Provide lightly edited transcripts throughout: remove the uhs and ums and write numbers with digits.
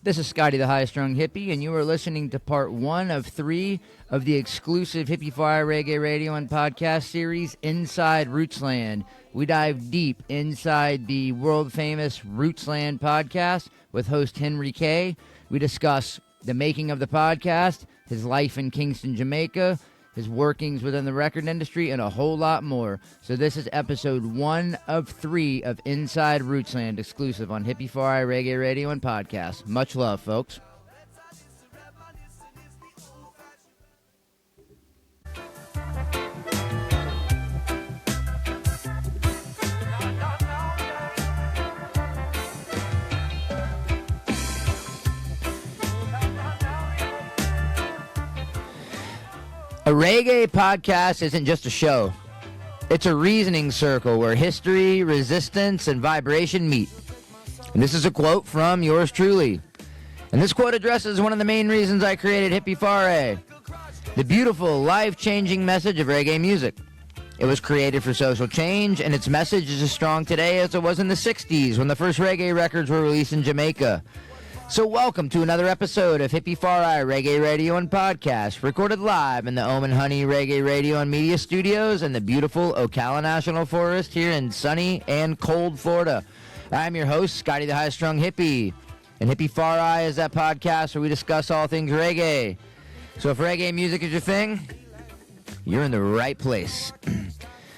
This is Scotty, the high-strung hippie, and you are listening to part 1 of 3 of the exclusive Hippie-Fari Reggae Radio and Podcast series, Inside RootsLand. We dive deep inside the world-famous RootsLand Podcast with host Henry K. We discuss the making of the podcast, his life in Kingston, Jamaica, his workings within the record industry, and a whole lot more. So this is episode 1 of 3 of Inside RootsLand, exclusive on Hippie-Fari Reggae Radio and Podcast. Much love, folks. A reggae podcast isn't just a show. It's a reasoning circle where history, resistance, and vibration meet. And this is a quote from yours truly. And this quote addresses one of the main reasons I created Hippie-Fari, the beautiful, life-changing message of reggae music. It was created for social change, and its message is as strong today as it was in the 60s when the first reggae records were released in Jamaica. So welcome to another episode of Hippie-Fari Reggae Radio and Podcast, recorded live in the Omen Honey Reggae Radio and Media Studios in the beautiful Ocala National Forest here in sunny and cold Florida. I'm your host, Scotty the High-Strung Hippie, and Hippie-Fari is that podcast where we discuss all things reggae. So if reggae music is your thing, you're in the right place.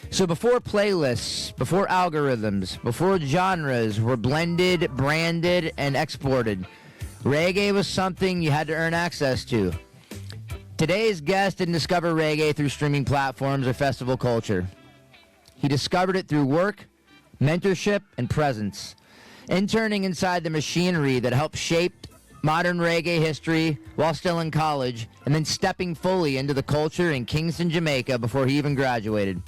So before playlists, before algorithms, before genres were blended, branded, and exported, reggae was something you had to earn access to. Today's guest didn't discover reggae through streaming platforms or festival culture. He discovered it through work, mentorship, and presence. Interning inside the machinery that helped shape modern reggae history while still in college, and then stepping fully into the culture in Kingston, Jamaica before he even graduated.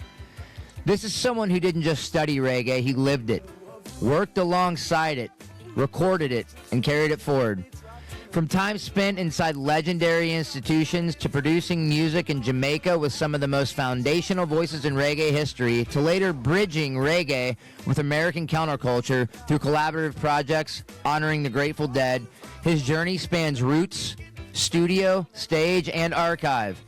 This is someone who didn't just study reggae, he lived it, worked alongside it, recorded it, and carried it forward. From time spent inside legendary institutions to producing music in Jamaica with some of the most foundational voices in reggae history, to later bridging reggae with American counterculture through collaborative projects honoring the Grateful Dead, his journey spans roots, studio, stage, and archive.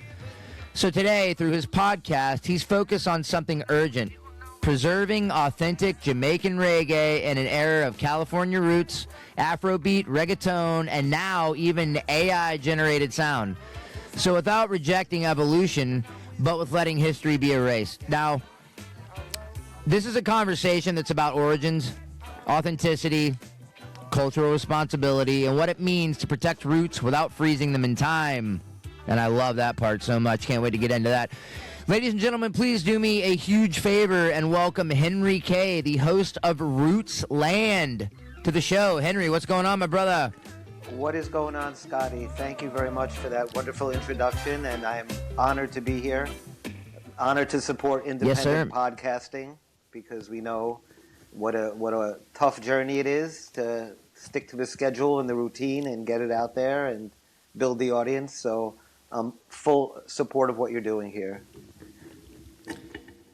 So today, through his podcast, he's focused on something urgent: preserving authentic Jamaican reggae in an era of California roots, Afrobeat, reggaeton, and now even AI-generated sound. So without rejecting evolution, but with letting history be erased. Now, this is a conversation that's about origins, authenticity, cultural responsibility, and what it means to protect roots without freezing them in time. And I love that part so much. Can't wait to get into that. Ladies and gentlemen, please do me a huge favor and welcome Henry K., the host of RootsLand, to the show. Henry, what's going on, my brother? What is going on, Scotty? Thank you very much for that wonderful introduction, and I'm honored to be here. Honored to support independent podcasting, because we know what a tough journey it is to stick to the schedule and the routine and get it out there and build the audience. So full support of what you're doing here.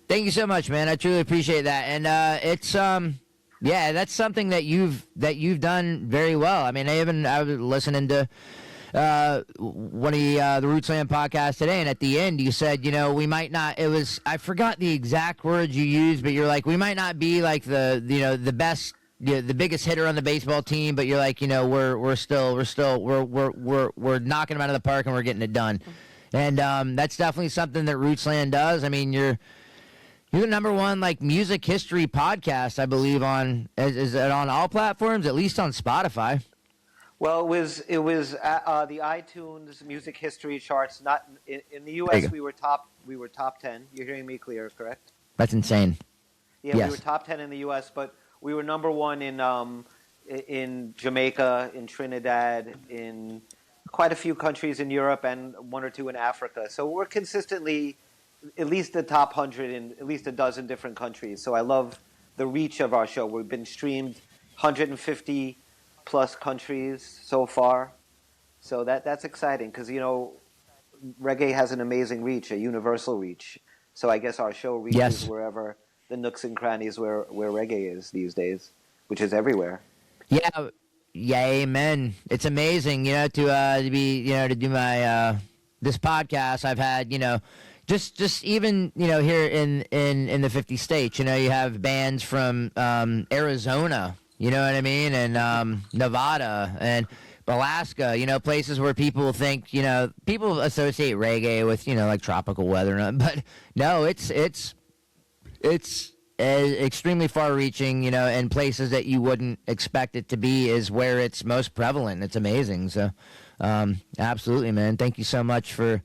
Thank you so much, man. I truly appreciate that. And it's that's something that you've done very well. I mean, I was listening to one of the RootsLand podcasts today, and at the end you said, we might not. I forgot the exact words you used, but you're like, we might not be like the best, the biggest hitter on the baseball team, but you're like, we're knocking them out of the park and we're getting it done. And that's definitely something that RootsLand does. I mean, you're the number one music history podcast, I believe, is it on all platforms, at least on Spotify? Well, it was the iTunes music history charts. Not in the U.S. We were top 10. You're hearing me clear, correct? That's insane. Yeah, yes. We were top 10 in the U.S., but we were number one in Jamaica, in Trinidad, in quite a few countries in Europe, and one or two in Africa. So we're consistently at least the top 100 in at least a dozen different countries. So I love the reach of our show. We've been streamed 150 plus countries so far. So that's exciting because, reggae has an amazing reach, a universal reach. So I guess our show reaches wherever the nooks and crannies where reggae is these days, which is everywhere. Yeah, Yeah, amen. It's amazing, to be, to do my this podcast. I've had, just even, here in the 50 states, you have bands from Arizona, you know what I mean, and Nevada and Alaska, places where people think, people associate reggae with, like tropical weather, but no, it's extremely far-reaching, and places that you wouldn't expect it to be is where it's most prevalent. It's amazing. So, absolutely, man. Thank you so much for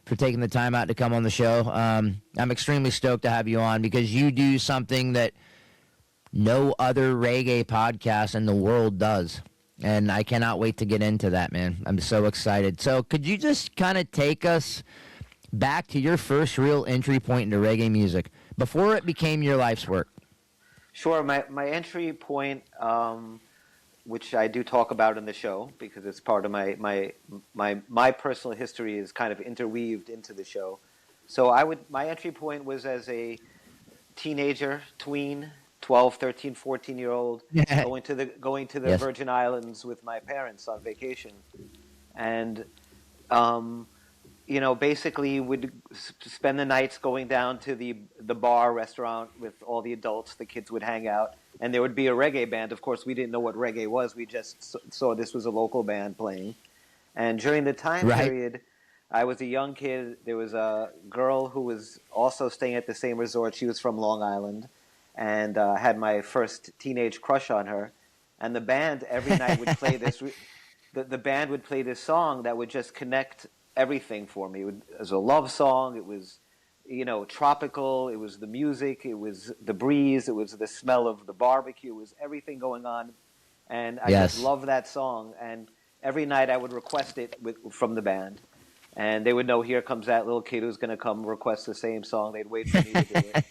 taking the time out to come on the show. I'm extremely stoked to have you on because you do something that no other reggae podcast in the world does. And I cannot wait to get into that, man. I'm so excited. So could you just kind of take us back to your first real entry point into reggae music before it became your life's work? Sure. My entry point, which I do talk about in the show because it's part of my personal history is kind of interweaved into the show. So my entry point was as a teenager, tween, 12, 13, 14-year-old, going to the Yes. Virgin Islands with my parents on vacation. And basically would spend the nights going down to the bar restaurant with all the adults. The kids would hang out, and there would be a reggae band. Of course, we didn't know what reggae was. We just saw this was a local band playing. And during the time period, I was a young kid. There was a girl who was also staying at the same resort. She was from Long Island, and had my first teenage crush on her. And the band every night would play this. The band would play this song that would just connect everything for me. It was a love song. It was, tropical. It was the music. It was the breeze. It was the smell of the barbecue. It was everything going on. And I just loved that song. And every night I would request it from the band. And they would know, here comes that little kid who's going to come request the same song. They'd wait for me to do it.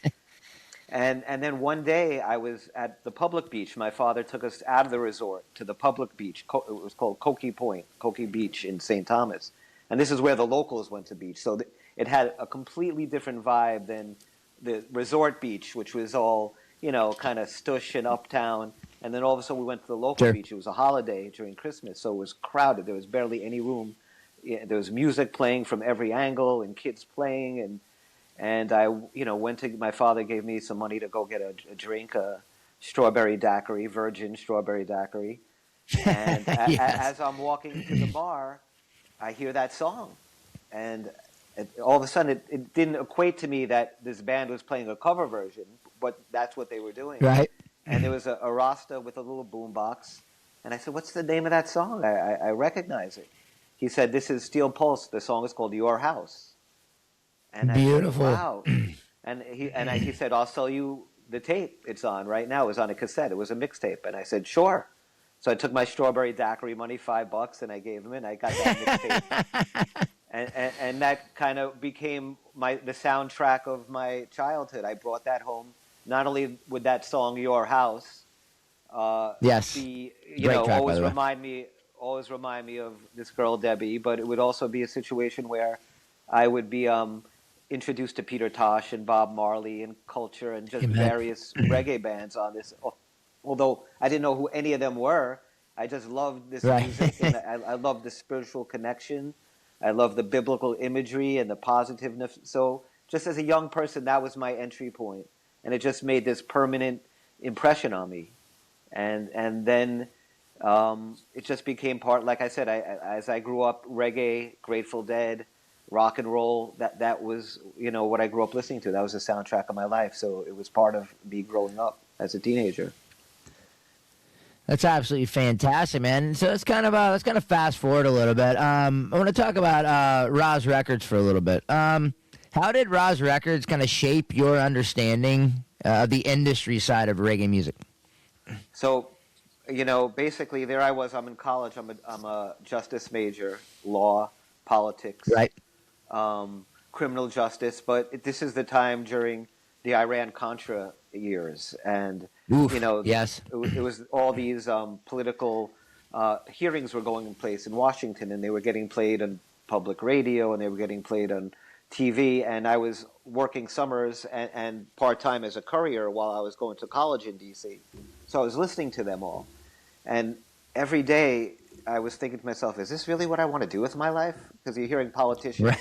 And then one day I was at the public beach. My father took us out of the resort to the public beach. It was called Cokie Beach in St. Thomas. And this is where the locals went to beach. So it had a completely different vibe than the resort beach, which was all, kind of stush and uptown. And then all of a sudden we went to the local beach. It was a holiday during Christmas, so it was crowded. There was barely any room. There was music playing from every angle and kids playing. And I, my father gave me some money to go get a drink, a strawberry daiquiri, virgin strawberry daiquiri. And as I'm walking to the bar, I hear that song, and all of a sudden it didn't equate to me that this band was playing a cover version, but that's what they were doing. Right. And there was a Rasta with a little boombox, and I said, "What's the name of that song? I recognize it." He said, "This is Steel Pulse. The song is called Your House." And Beautiful. I said, "Wow." And he said, "I'll sell you the tape. It's on right now. It was on a cassette. It was a mixtape." And I said, "Sure." So I took my strawberry daiquiri money, $5, and I gave him it. And I got that mixtape, and that kind of became the soundtrack of my childhood. I brought that home. Not only would that song "Your House," be Great track, always remind me of this girl Debbie, but it would also be a situation where I would be introduced to Peter Tosh and Bob Marley and Culture and just various reggae bands on this. Although I didn't know who any of them were, I just loved this music, and I loved the spiritual connection. I loved the biblical imagery and the positiveness. So just as a young person, that was my entry point, and it just made this permanent impression on me. And then it just became part. Like I said, as I grew up, reggae, Grateful Dead, rock and roll. That was what I grew up listening to. That was the soundtrack of my life. So it was part of me growing up as a teenager. That's absolutely fantastic, man. So let's kind of fast forward a little bit. I want to talk about Roz Records for a little bit. How did Roz Records kind of shape your understanding of the industry side of reggae music? So, basically, there I was. I'm in college. I'm a justice major, law, politics, right, criminal justice. But this is the time during the Iran-Contra years, and yes, it was all these political hearings were going in place in Washington, and they were getting played on public radio, and they were getting played on TV. And I was working summers and part-time as a courier while I was going to college in D.C. So I was listening to them all, and every day I was thinking to myself, is this really what I want to do with my life? Because you're hearing politicians,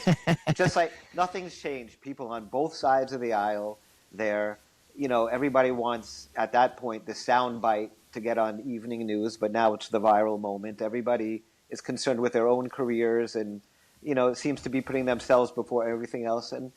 just like nothing's changed. People on both sides of the aisle, they're, everybody wants at that point the sound bite to get on evening news, but now it's the viral moment. Everybody is concerned with their own careers and, it seems to be putting themselves before everything else. And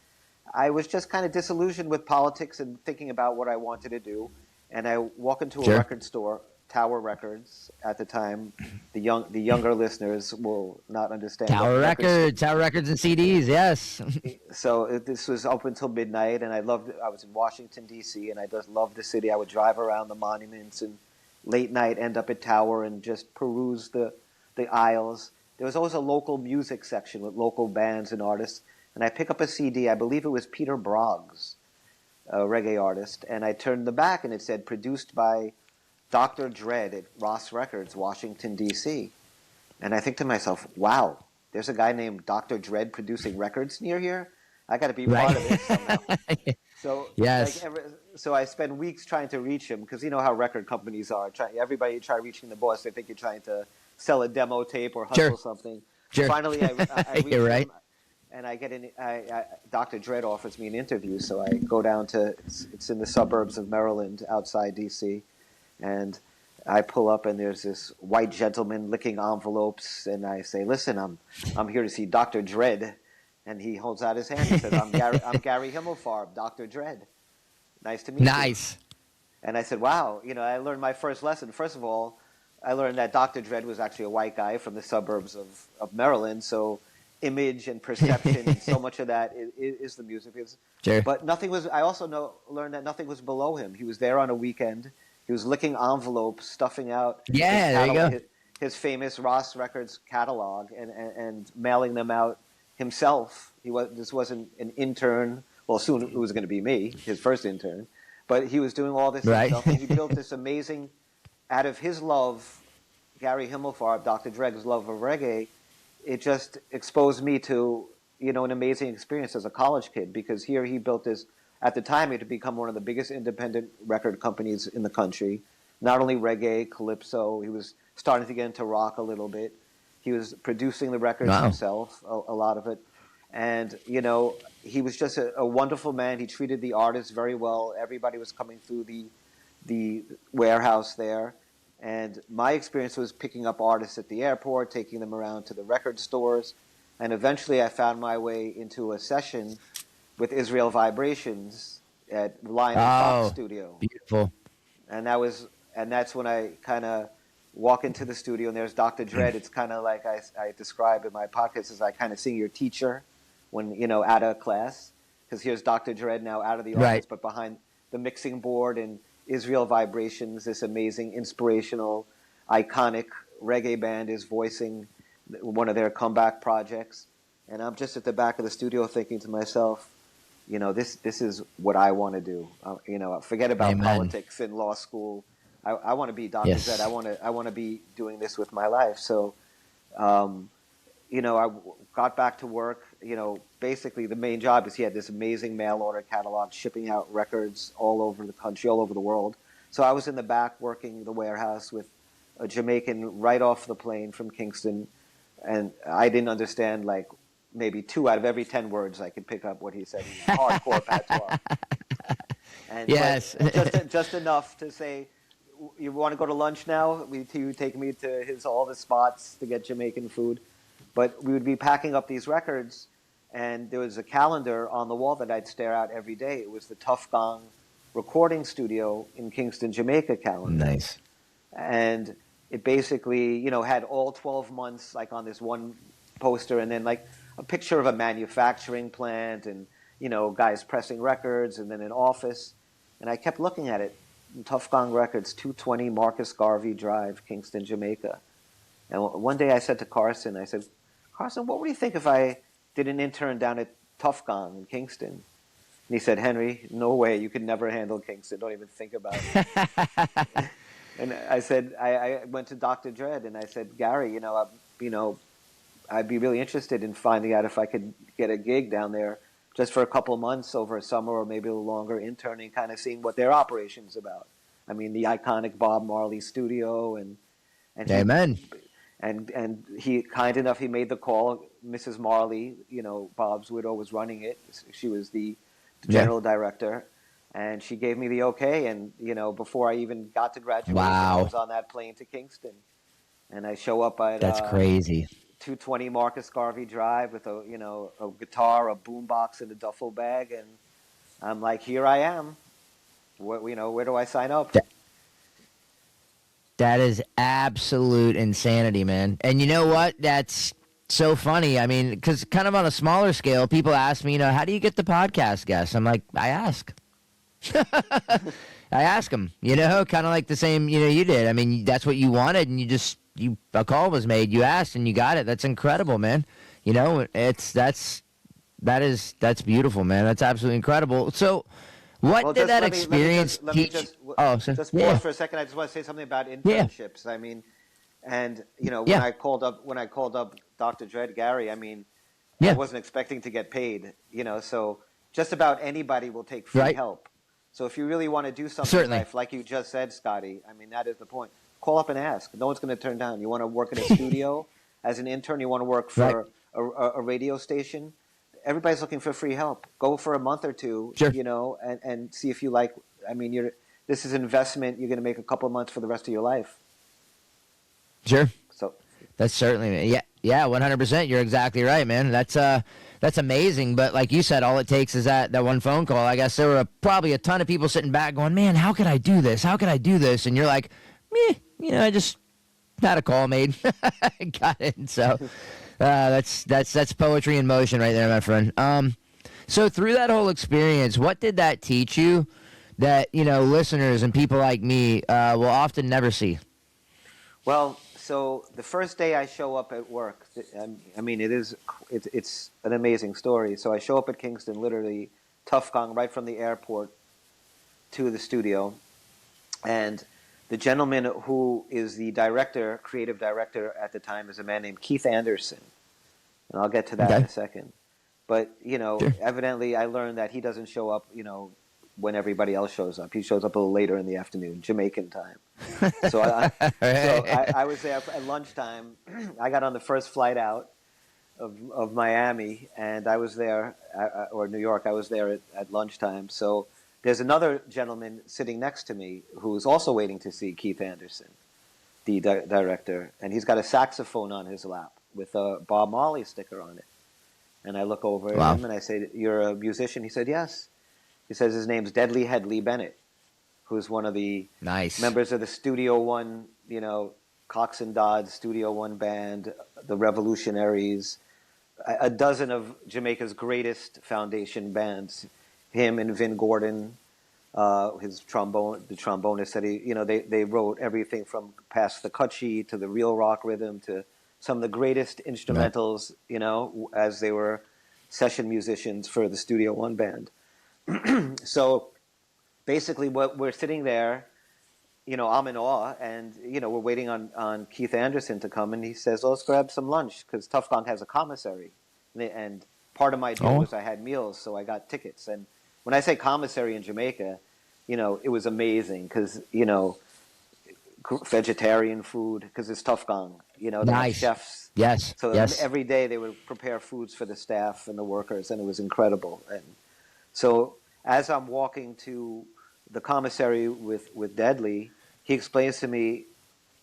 I was just kind of disillusioned with politics and thinking about what I wanted to do. And I walk into a Sure. record store, Tower Records at the time. The younger listeners will not understand. Tower Records and CDs, yes. So this was up until midnight, and I was in Washington, D.C., and I just loved the city. I would drive around the monuments and late night end up at Tower and just peruse the aisles. There was always a local music section with local bands and artists. And I pick up a CD, I believe it was Peter Broggs, a reggae artist, and I turned the back and it said, produced by Dr. Dread at Roz Records, Washington, D.C. And I think to myself, wow, there's a guy named Dr. Dread producing records near here? I got to be part of it somehow. So, yes. So I spend weeks trying to reach him, because you know how record companies are. Everybody try reaching the boss, they think you're trying to sell a demo tape or hustle something. Sure. Finally, I reach you're right. him. And I get Dr. Dredd offers me an interview, so I go down to, it's in the suburbs of Maryland, outside D.C., and I pull up, and there's this white gentleman licking envelopes, and I say, listen, I'm here to see Dr. Dredd, and he holds out his hand and says, I'm Gary Hippie-Fari, Dr. Dredd. Nice to meet you. Nice. And I said, wow, I learned my first lesson. First of all, I learned that Dr. Dredd was actually a white guy from the suburbs of Maryland, so image and perception, and so much of that is the music. Sure. But I also learned that nothing was below him. He was there on a weekend. He was licking envelopes, stuffing out his famous Roz Records catalog and mailing them out himself. This wasn't an intern. Well, soon it was going to be me, his first intern. But he was doing all this himself, and he built this amazing, out of his love, Gary Hippie-Fari, Dr. Dredd's love of reggae, it just exposed me to, an amazing experience as a college kid, because here he built this, at the time it had become one of the biggest independent record companies in the country. Not only reggae, calypso, he was starting to get into rock a little bit. He was producing the records himself, a lot of it. And, he was just a wonderful man. He treated the artists very well. Everybody was coming through the warehouse there. And my experience was picking up artists at the airport, taking them around to the record stores. And eventually I found my way into a session with Israel Vibrations at Lion Fox Studio. Beautiful. And that's when I kind of walk into the studio, and there's Dr. Dredd. It's kind of like I describe in my podcast, as I kind of seeing your teacher when, out of class. Because here's Dr. Dredd now out of the office, but behind the mixing board, and Israel Vibrations, this amazing, inspirational, iconic reggae band, is voicing one of their comeback projects. And I'm just at the back of the studio thinking to myself, this is what I want to do. Forget about politics in law school. I want to be Dr. Dredd. I want to be doing this with my life. So, I got back to work. Basically the main job is he had this amazing mail order catalog, shipping out records all over the country, all over the world. So I was in the back working the warehouse with a Jamaican right off the plane from Kingston, and I didn't understand like maybe 2 out of every 10 words I could pick up what he said. He was hardcore patois. And yes. just enough to say, you want to go to lunch now? He would take me to all the spots to get Jamaican food. But we would be packing up these records, and there was a calendar on the wall that I'd stare at every day. It was the Tuff Gong recording studio in Kingston, Jamaica calendar. Nice. And it basically, had all 12 months like on this one poster, and then like a picture of a manufacturing plant, and, guys pressing records, and then an office. And I kept looking at it. Tuff Gong Records, 220 Marcus Garvey Drive, Kingston, Jamaica. And one day I said to Carson, Carson, what would you think if I did an intern down at Tuff Gong in Kingston? And he said, Henry, no way. You could never handle Kingston. Don't even think about it. And I said, I went to Dr. Dredd, and I said, Gary, I'd be really interested in finding out if I could get a gig down there just for a couple of months over a summer, or maybe a little longer, interning, kind of seeing what their operation's about. I mean, the iconic Bob Marley studio, and And Amen. and he kind enough, he made the call. Mrs. Marley, Bob's widow, was running it. She was the Yeah. general director, and she gave me the okay. And before I even got to graduation, I Wow. was on that plane to Kingston, and I show up at That's crazy. 220 Marcus Garvey Drive with a guitar, a boombox, and a duffel bag, and I'm like, here I am. Where do I sign up? That is absolute insanity, man. And you know what? That's so funny. I mean, because kind of on a smaller scale, people ask me, how do you get the podcast guests? I'm like, I ask. I ask them, kind of like the same, you did. I mean, that's what you wanted, and a call was made, you asked, and you got it. That's incredible, man. That's beautiful, man. That's absolutely incredible. So, what did that experience teach? Just yeah. pause for a second. I just want to say something about internships. I mean, and when I called up Dr. Dred Gary, I mean, I wasn't expecting to get paid. So just about anybody will take free help. So if you really want to do something in life, like you just said, Scotty, I mean, that is the point. Call up and ask. No one's going to turn down. You want to work in a studio as an intern? You want to work for a radio station? Everybody's looking for free help. Go for a month or two, and see if you like. I mean, this is an investment. You're going to make a couple of months for the rest of your life. Sure. So that's certainly, 100%. You're exactly right, man. That's amazing. But like you said, all it takes is that one phone call. I guess there were probably a ton of people sitting back going, man, how could I do this? How could I do this? And you're like, I just had a call made. Got it. So that's poetry in motion right there, my friend. So through that whole experience, what did that teach you that, listeners and people like me will often never see? Well, so the first day I show up at work, I mean, it's an amazing story. So I show up at Kingston, literally Tuff Gong, right from the airport to the studio, and the gentleman who is the creative director at the time, is a man named Keith Anderson, and I'll get to that in a second. But Sure. Evidently, I learned that he doesn't show up, when everybody else shows up. He shows up a little later in the afternoon, Jamaican time. So I was there at lunchtime. I got on the first flight out of Miami, and I was there, or New York. I was there at lunchtime. So there's another gentleman sitting next to me who's also waiting to see Keith Anderson, the director, and he's got a saxophone on his lap with a Bob Marley sticker on it. And I look over at him and I say, "You're a musician?" He said, "Yes." He says his name's Deadly Headley Bennett, who's one of the members of the Studio One, Cox and Dodds Studio One band, the Revolutionaries, a dozen of Jamaica's greatest foundation bands. Him and Vin Gordon, the trombonist that they wrote everything from Pass the Cut Sheet to the Real Rock Rhythm to some of the greatest instrumentals, as they were session musicians for the Studio One band. So basically we're sitting there, I'm in awe, and, we're waiting on Keith Anderson to come, and he says, let's grab some lunch, because Tuff Gong has a commissary. And part of my deal was I had meals, so I got tickets. And when I say commissary in Jamaica, it was amazing, because, vegetarian food, because it's Tuff Gong, they have chefs. Yes. So yes. Every day they would prepare foods for the staff and the workers, and it was incredible. And so as I'm walking to the commissary with Deadly, he explains to me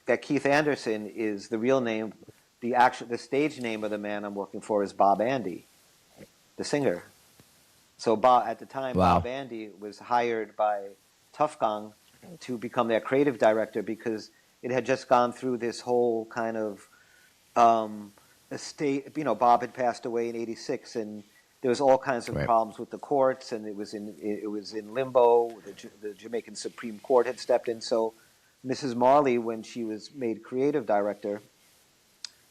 that Keith Anderson is the real name. The stage name of the man I'm working for is Bob Andy, the singer. So at the time, Bob Andy was hired by Tuff Gong to become their creative director, because it had just gone through this whole kind of estate. Bob had passed away in '86, and there was all kinds of problems with the courts, and it was in limbo. The Jamaican Supreme Court had stepped in. So Mrs. Marley, when she was made creative director,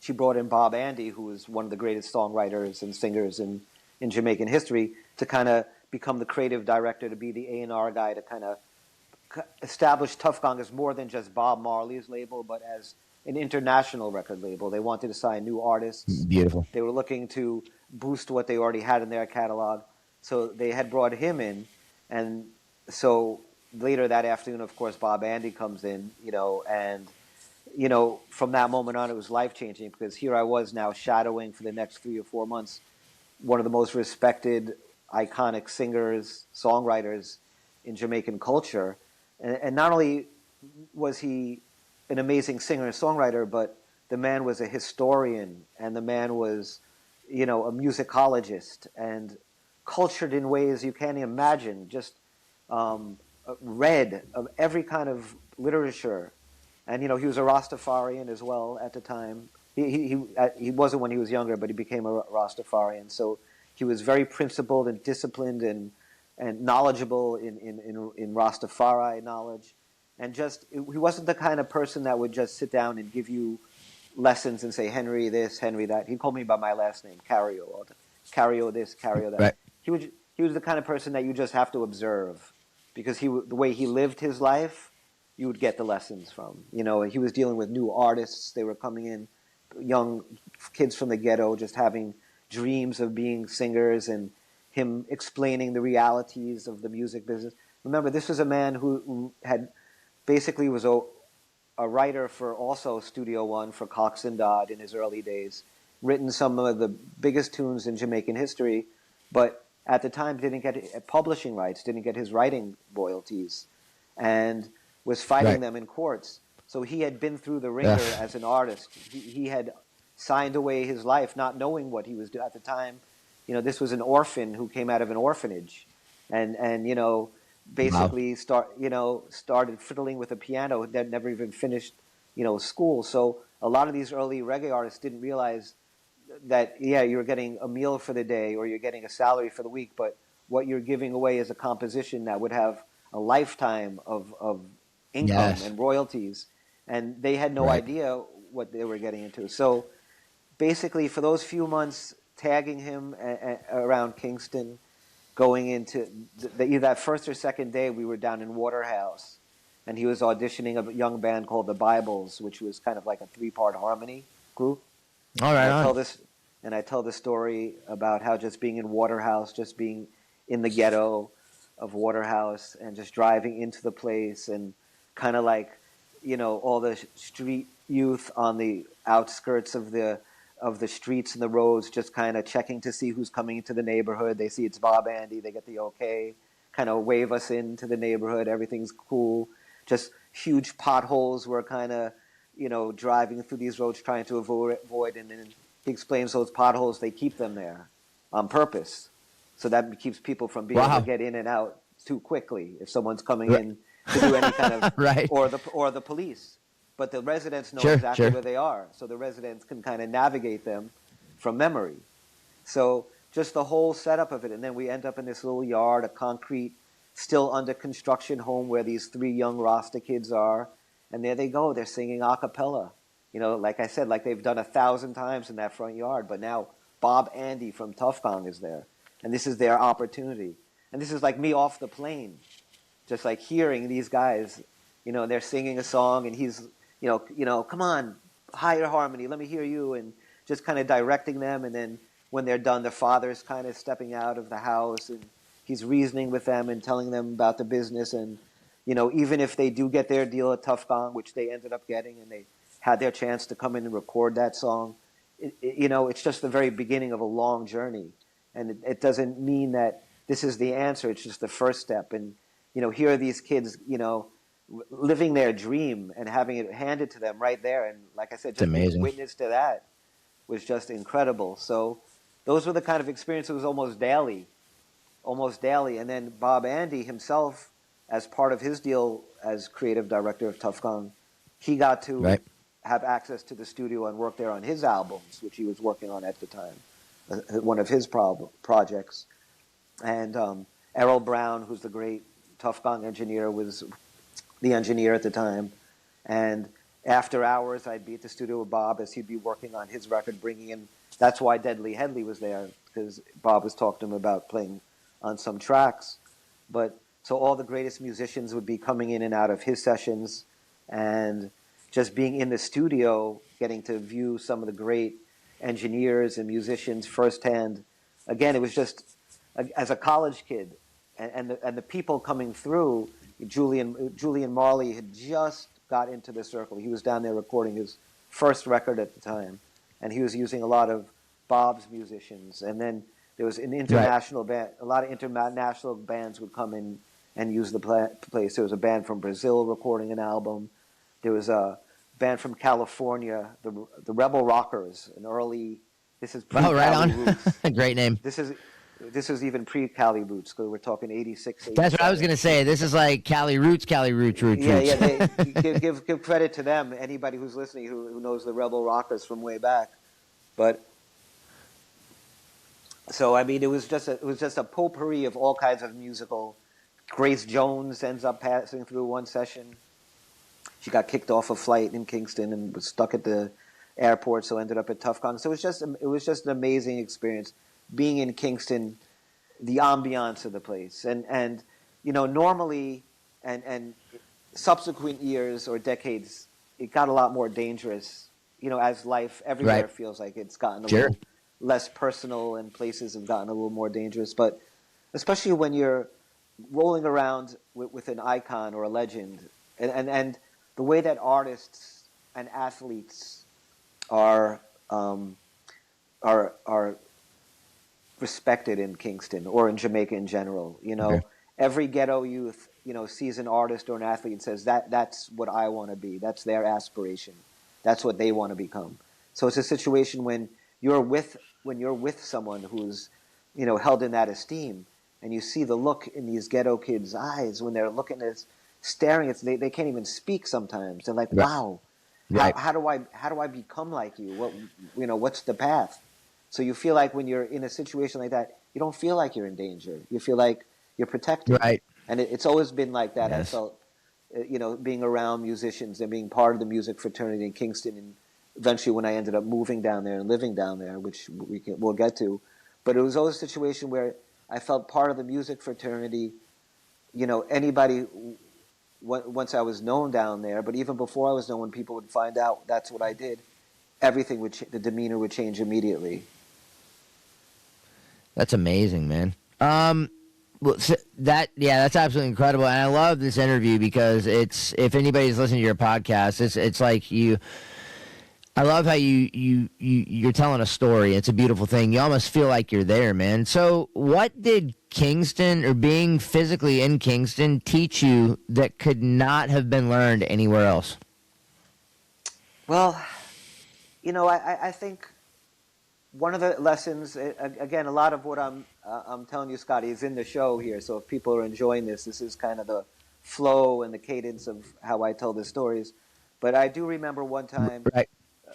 she brought in Bob Andy, who was one of the greatest songwriters and singers in Jamaican history, to kind of become the creative director, to be the A&R guy, to kind of establish Tuff Gong as more than just Bob Marley's label, but as an international record label. They wanted to sign new artists. Beautiful. They were looking to boost what they already had in their catalog. So they had brought him in. And so later that afternoon, of course, Bob Andy comes in, and, from that moment on, it was life-changing because here I was now shadowing for the next 3 or 4 months one of the most respected, iconic singers, songwriters in Jamaican culture. And not only was he an amazing singer and songwriter, but the man was a historian, and the man was, a musicologist and cultured in ways you can't imagine. Just read of every kind of literature, and he was a Rastafarian as well at the time. He wasn't when he was younger, but he became a Rastafarian. So he was very principled and disciplined and knowledgeable in Rastafari knowledge, and he wasn't the kind of person that would just sit down and give you lessons and say Henry this, Henry that. He called me by my last name, Cario, Cario this, Cario that. Right. He was the kind of person that you just have to observe, because the way he lived his life, you would get the lessons from. He was dealing with new artists. They were coming in, young kids from the ghetto, just having dreams of being singers, and him explaining the realities of the music business. Remember, this was a man who had basically was a writer for also Studio One for Cox and Dodd in his early days, written some of the biggest tunes in Jamaican history, but at the time didn't get publishing rights, didn't get his writing royalties, and was fighting them in courts. So he had been through the ringer as an artist. He had signed away his life not knowing what he was doing at the time. This was an orphan who came out of an orphanage, and basically started fiddling with a piano that never even finished school. So a lot of these early reggae artists didn't realize that you're getting a meal for the day or you're getting a salary for the week, but what you're giving away is a composition that would have a lifetime of income and royalties, and they had no idea what they were getting into. So basically, for those few months, tagging him around Kingston, going into either that first or second day, we were down in Waterhouse, and he was auditioning a young band called the Bibles, which was kind of like a 3-part harmony group. All right. I tell this story about how just being in Waterhouse, just being in the ghetto of Waterhouse, and just driving into the place, and kind of like, all the street youth on the outskirts of the streets and the roads, just kind of checking to see who's coming into the neighborhood. They see it's Bob Andy, they get the okay, kind of wave us into the neighborhood. Everything's cool. Just huge potholes. We're kind of, driving through these roads trying to avoid. And then he explains those potholes, they keep them there on purpose. So that keeps people from being able to get in and out too quickly if someone's coming in to do any kind of, or the police. But the residents know exactly where they are. So the residents can kind of navigate them from memory. So just the whole setup of it. And then we end up in this little yard, a concrete, still under construction home where these 3 young Rasta kids are. And there they go. They're singing a cappella. Like I said, like they've done 1,000 times in that front yard. But now Bob Andy from Tuff Gong is there. And this is their opportunity. And this is like me off the plane, just like hearing these guys, they're singing a song, and he's, come on, higher harmony, let me hear you, and just kind of directing them. And then when they're done, the father's kind of stepping out of the house, and he's reasoning with them and telling them about the business. And, even if they do get their deal at Tuff Gong, which they ended up getting, and they had their chance to come in and record that song, it's just the very beginning of a long journey. And it doesn't mean that this is the answer. It's just the first step. And, here are these kids, living their dream and having it handed to them right there. And like I said, just being witness to that was just incredible. So those were the kind of experiences almost daily. And then Bob Andy himself, as part of his deal as creative director of Tuff Gong, he got to have access to the studio and work there on his albums, which he was working on at the time, one of his projects. And Errol Brown, who's the great Tuff Gong engineer, was the engineer at the time. And after hours, I'd be at the studio with Bob as he'd be working on his record, bringing in. That's why Deadly Headley was there, because Bob was talking to him about playing on some tracks. But so all the greatest musicians would be coming in and out of his sessions, and just being in the studio, getting to view some of the great engineers and musicians firsthand. Again, it was just as a college kid, and the people coming through. Julian Marley had just got into the circle. He was down there recording his first record at the time, and he was using a lot of Bob's musicians. And then there was an international band. A lot of international bands would come in and use the place. There was a band from Brazil recording an album. There was a band from California, the Rebel Rockers, an early. This is pre-Cali right on. Roots. Great name. This is even pre-Cali Roots, because we're talking 86, 87. That's what I was going to say. This is like Cali Roots. Yeah, give credit to them. Anybody who's listening who knows the Rebel Rockers from way back, but so I mean, it was just a potpourri of all kinds of musical. Grace Jones ends up passing through one session. She got kicked off a flight in Kingston and was stuck at the airport, so ended up at Tuff Gong. So it was just an amazing experience being in Kingston, the ambiance of the place, and normally and subsequent years or decades, it got a lot more dangerous. As life everywhere feels like it's gotten a little less personal, and places have gotten a little more dangerous. But especially when you're rolling around with an icon or a legend, and the way that artists and athletes are respected in Kingston or in Jamaica in general. Every ghetto youth, sees an artist or an athlete and says that's what I want to be. That's their aspiration. That's what they want to become. So it's a situation when you're with someone who's, held in that esteem, and you see the look in these ghetto kids' eyes when they're looking at, staring at, they can't even speak sometimes. They're like, wow, how do I become like you? What's the path? So you feel like when you're in a situation like that, you don't feel like you're in danger. You feel like you're protected. Right. And it's always been like that. Yes. I felt, being around musicians and being part of the music fraternity in Kingston, and eventually when I ended up moving down there and living down there, which we'll get to. But it was always a situation where I felt part of the music fraternity. Anybody, once I was known down there, but even before I was known, when people would find out that's what I did, everything the demeanor would change immediately. That's amazing, man. That's absolutely incredible, and I love this interview because if anybody's listening to your podcast, it's like you. I love how you're telling a story. It's a beautiful thing. You almost feel like you're there, man. So, what did Kingston, or being physically in Kingston, teach you that could not have been learned anywhere else? Well, I think one of the lessons, again, a lot of what I'm telling you, Scotty, is in the show here. So if people are enjoying this is kind of the flow and the cadence of how I tell the stories. But I do remember one time,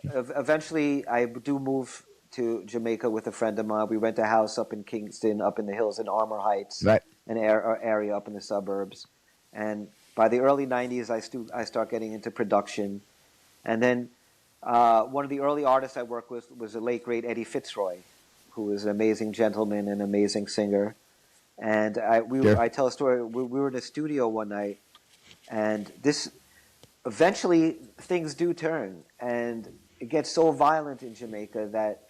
eventually I do move to Jamaica with a friend of mine. We rent a house up in Kingston, up in the hills in Armour Heights, an area up in the suburbs. And by the early 90s, I start getting into production. And then one of the early artists I worked with was the late, great Eddie Fitzroy, who was an amazing gentleman and amazing singer. And I tell a story. We were in a studio one night, and eventually things do turn. And it gets so violent in Jamaica that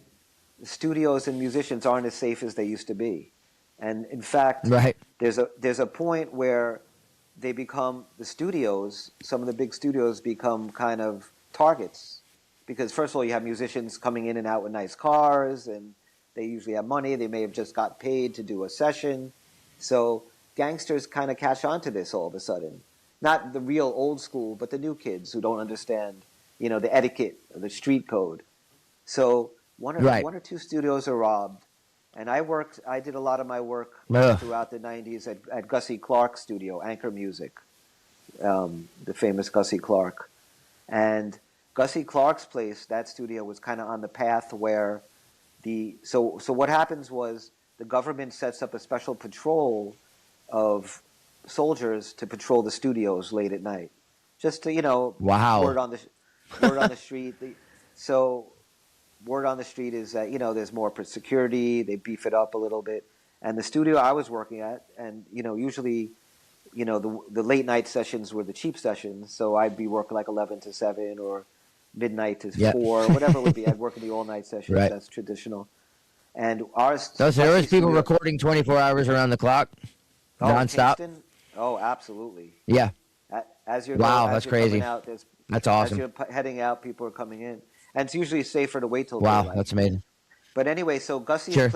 the studios and musicians aren't as safe as they used to be. And in fact, there's a point where they become, the studios, some of the big studios become kind of targets. Because first of all, you have musicians coming in and out with nice cars, and they usually have money. They may have just got paid to do a session. So gangsters kind of catch on to this all of a sudden. Not the real old school, but the new kids who don't understand, the etiquette, or the street code. So one or two studios are robbed. And I did a lot of my work throughout the 90s at Gussie Clark's studio, Anchor Music, the famous Gussie Clark. And Gussie Clark's place, that studio, was kind of on the path where so what happens was the government sets up a special patrol of soldiers to patrol the studios late at night, just to word on the street. So word on the street is that there's more security. They beef it up a little bit. And the studio I was working at, and usually, the late night sessions were the cheap sessions. So I'd be working like 11 to 7 or midnight to 4, whatever it would be. I'd work in the all night sessions. That's traditional. And ours. So there was people recording 24 hours around the clock, nonstop. Kingston? Oh, absolutely. Yeah. As you're Wow, as that's you're crazy. coming out, That's as awesome. you're heading out, people are coming in, and it's usually safer to wait till Wow, daylight. that's amazing. But anyway, so Sure.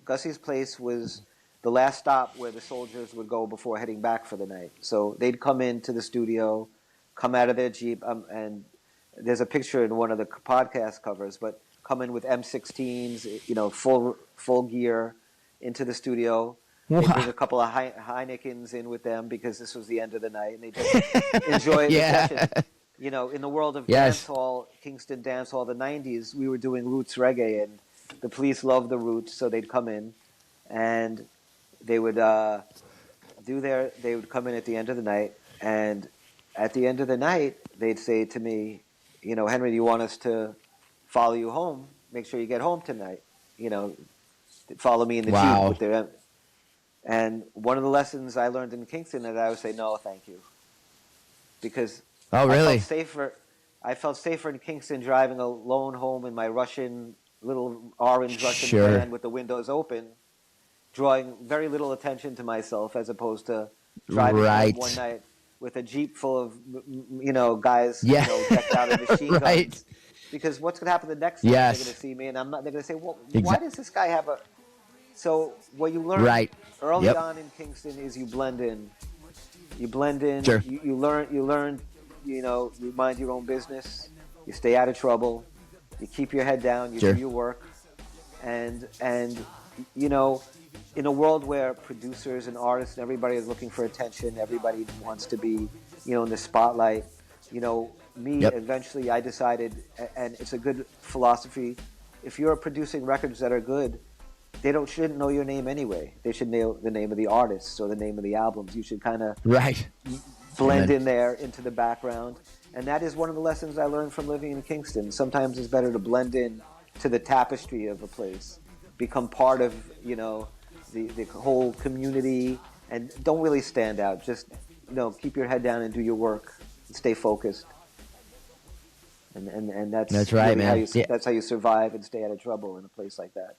Gussie's place was the last stop where the soldiers would go before heading back for the night. So they'd come into the studio, come out of their Jeep, and there's a picture in one of the podcast covers, but come in with M16s, full gear into the studio. They Wow. bring a couple of Heinekens in with them because this was the end of the night, and they just enjoy the Yeah. session. In the world of Yes. dancehall, Kingston dancehall, the '90s, we were doing roots reggae, and the police loved the roots, so they'd come in, and they would They would come in at the end of the night, and at the end of the night, they'd say to me, Henry, do you want us to follow you home? Make sure you get home tonight. Follow me in the Wow. Jeep with their. And one of the lessons I learned in Kingston is I would say no, thank you, because Oh, really? I felt safer in Kingston driving alone home in my little orange Russian Sure. van with the windows open, drawing very little attention to myself, as opposed to driving Right. home one night with a Jeep full of guys Yeah. decked out in machine guns. Right. Because what's going to happen the next time? Yes. They're going to see me, and they're going to say, "Well, why Exact- does this guy have a?" So what you learn Right. early Yep. on in Kingston is you blend in. You blend in. Sure. You learn. You mind your own business. You stay out of trouble. You keep your head down. You Sure. do your work. And in a world where producers and artists and everybody is looking for attention, everybody wants to be, in the spotlight. Yep. Eventually I decided, and it's a good philosophy, if you're producing records that are good, they shouldn't know your name anyway. They should know the name of the artists or the name of the albums. You should kind of Right. blend Amen. in there into the background. And that is one of the lessons I learned from living in Kingston. Sometimes it's better to blend in to the tapestry of a place, become part of, the whole community, and don't really stand out. Just, keep your head down and do your work and stay focused. And that's That's right, really man. Yeah. that's how you survive and stay out of trouble in a place like that.